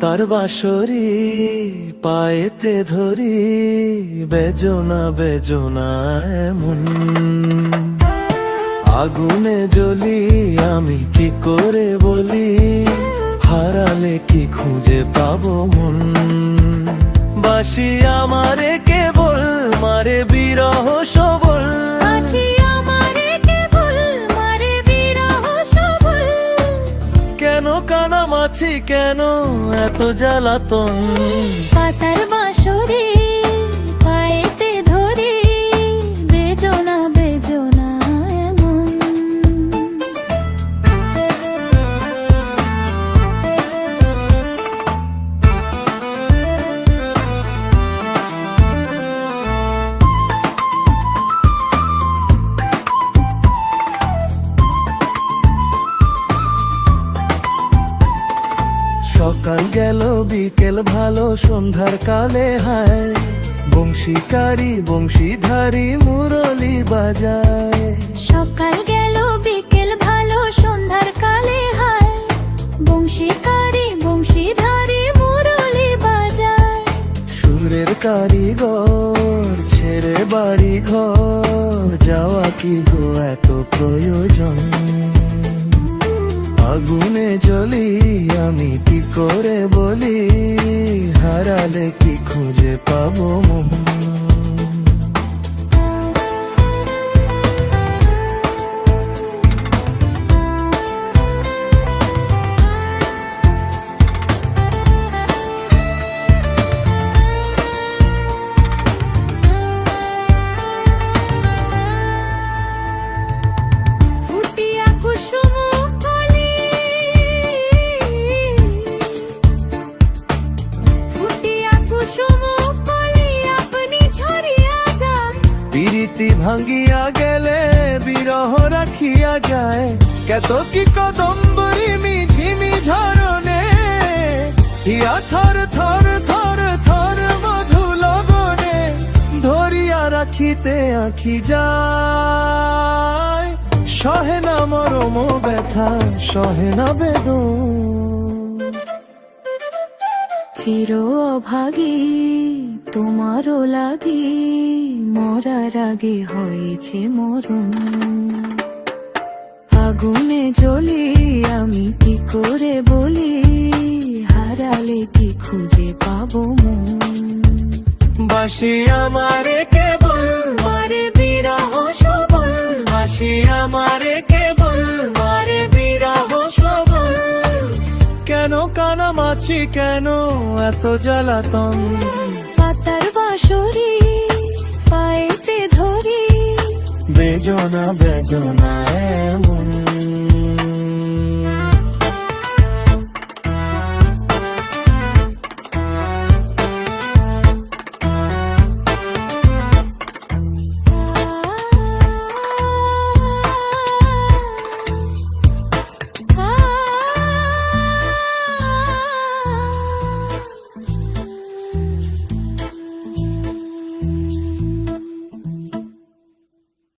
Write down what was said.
পাতার বাঁশরি পায়েতে ধরি, বেজনা বেজনা এমন। আগুনে জ্বলি আমি কি করে বলি, হারালে কি খুঁজে পাবো মন। বাঁশি আমারে কেবল মারে বিরহ সবল, কেন কানামাছি কেন এত জ্বালাতন। পাতার বাঁশরি পায়েতে ধরি, বেজনা বেজনা এমন। সকাল গেল বিকেল ভালো সন্ধ্যার কালে হায়, বংশীকারী বংশীধারী মুরলি বাজায়। সকাল গেল বিকেল ভালো সন্ধ্যার কালে হায়, বংশীকারী বংশীধারী মুরলি বাজায়। সুরের কারিগর ছেড়ে বাড়ি ঘর, যাওয়া কি গো এত প্রয়োজন। আগুনে জ্বলি আমি কি করে বলি, হারালে কি খুঁজে পাবো মন। ফুটিয়া কুসুম কলি, ফুটিয়া কুসুম কলি আপনি ঝরিয়া যান। প্রীতি ভাঙ্গিয়া গেলে বিরহ রাখিয়া যায়, কত কি কদম্বরি মিঝিমি ঝরনে, হিয়া থর থর থর থর মধু লগনে, ধরিয়া রাখিতে আঁখি যায়। সহে না মরম ব্যথা সহে না বেদন। চির অভাগী তোমারও লাগি, মরার আগে হয়েছে মরণ। আগুনে জ্বলি আমি কি করে বলি, হারালে কি খুঁজে পাবো মন। বাঁশি আমারে কেবল মারে বিরহ সবল, বাঁশি আমারে কেবল মারে বিরহ সবল, কেন কানামাছি কেন এত জ্বালাতন। পাতার বাঁশরি পায়েতে ধরি, বেজনা বেজনা এমন।